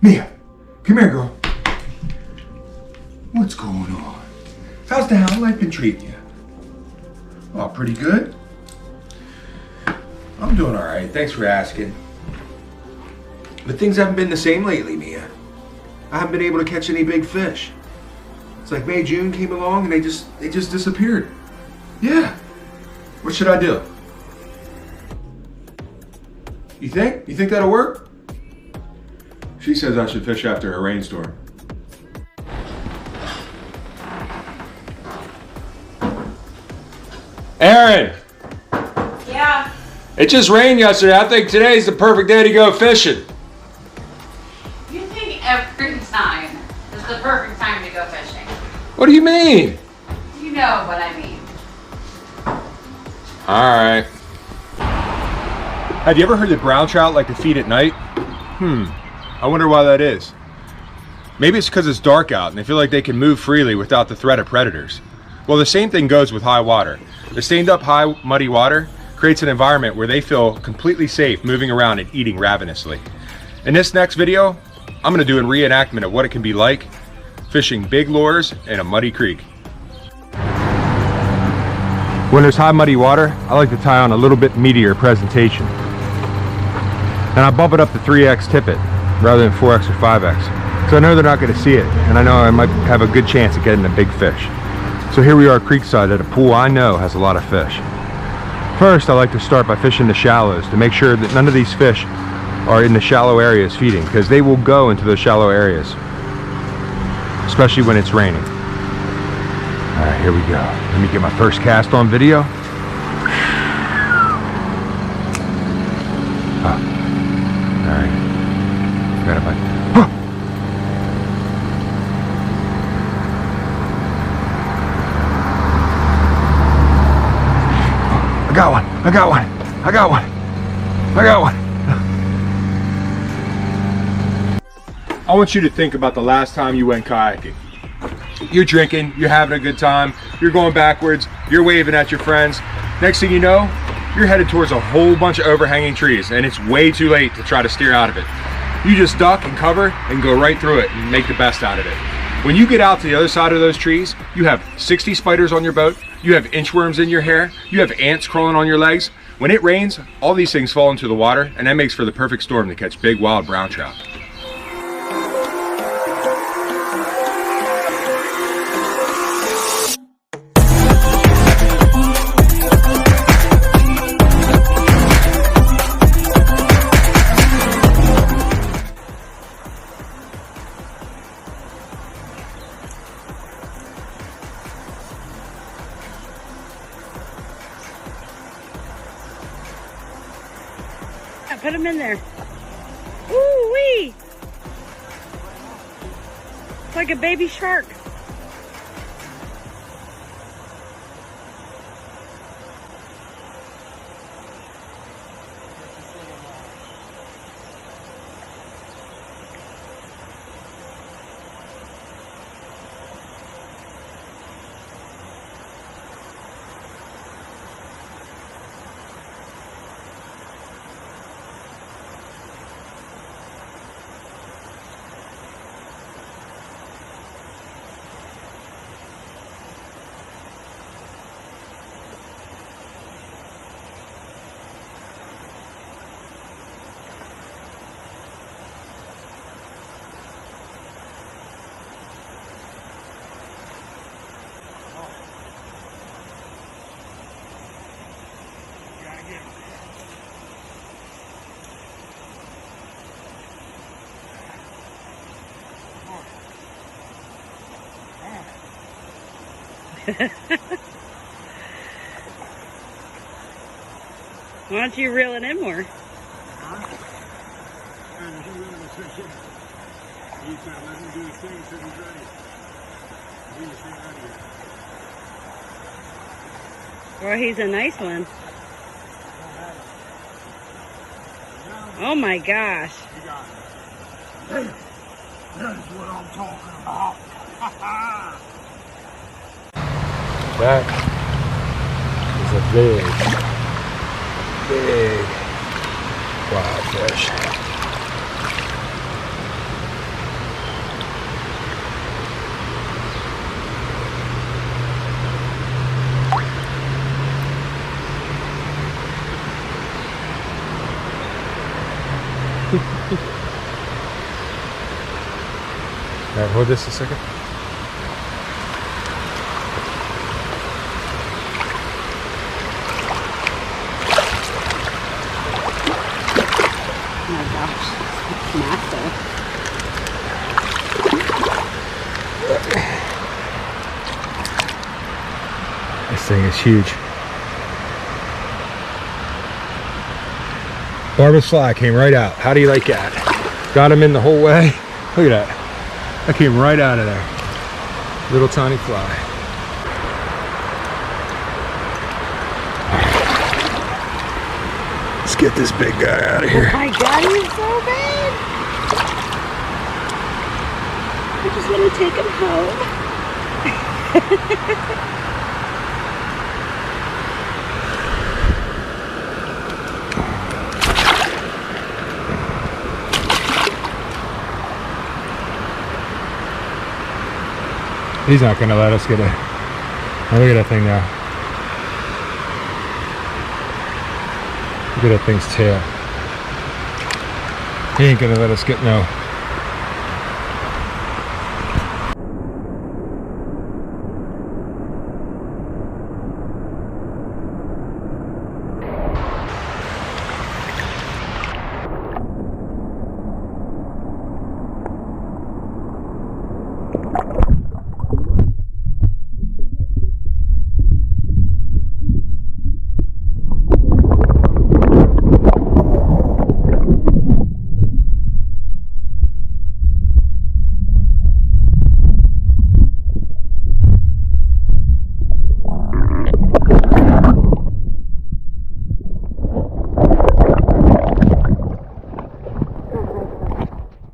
Mia, come here, girl. What's going on? How's the hound life been treating you? Oh, pretty good. I'm doing all right. Thanks for asking. But things haven't been the same lately, Mia. I haven't been able to catch any big fish. It's like May, June came along and they just disappeared. Yeah. What should I do? You think? You think that'll work? She says I should fish after a rainstorm. Aaron! Yeah? It just rained yesterday. I think today's the perfect day to go fishing. You think every time is the perfect time to go fishing? What do you mean? You know what I mean. Alright. Have you ever heard that brown trout like to feed at night? I wonder why that is. Maybe it's because it's dark out and they feel like they can move freely without the threat of predators. Well, the same thing goes with high water. The stained up high muddy water creates an environment where they feel completely safe moving around and eating ravenously. In this next video, I'm going to do a reenactment of what it can be like fishing big lures in a muddy creek. When there's high muddy water, I like to tie on a little bit meatier presentation. And I bump it up to 3x tippet rather than 4x or 5x. So I know they're not going to see it, and I know I might have a good chance of getting a big fish. So here we are creekside at a pool I know has a lot of fish. First, I like to start by fishing the shallows to make sure that none of these fish are in the shallow areas feeding, because they will go into those shallow areas, especially when it's raining. All right, here we go. Let me get my first cast on video. All right, got it, bud. I got one, I got one, I got one, I got one. I want you to think about the last time you went kayaking. You're drinking, you're having a good time, you're going backwards, you're waving at your friends. Next thing you know, you're headed towards a whole bunch of overhanging trees and it's way too late to try to steer out of it. You just duck and cover and go right through it and make the best out of it. When you get out to the other side of those trees, you have 60 spiders on your boat, you have inchworms in your hair, you have ants crawling on your legs. When it rains, all these things fall into the water and that makes for the perfect storm to catch big wild brown trout. Put them in there. Ooh wee! It's like a baby shark. Why don't you reel it in more? Well, he's a nice one. Oh my gosh. That's what I'm talking about. That is a big wild fish. Alright, hold this a second. Oh my gosh, it's massive. This thing is huge. Barber's fly came right out. How do you like that? Got him in the whole way. Look at that. That came right out of there. Little tiny fly. Let's get this big guy out of here. Oh my god, he's so big! I just want to take him home. He's not gonna let us get a... Oh, look at that thing now. Look at that thing's tail. He ain't gonna let us get no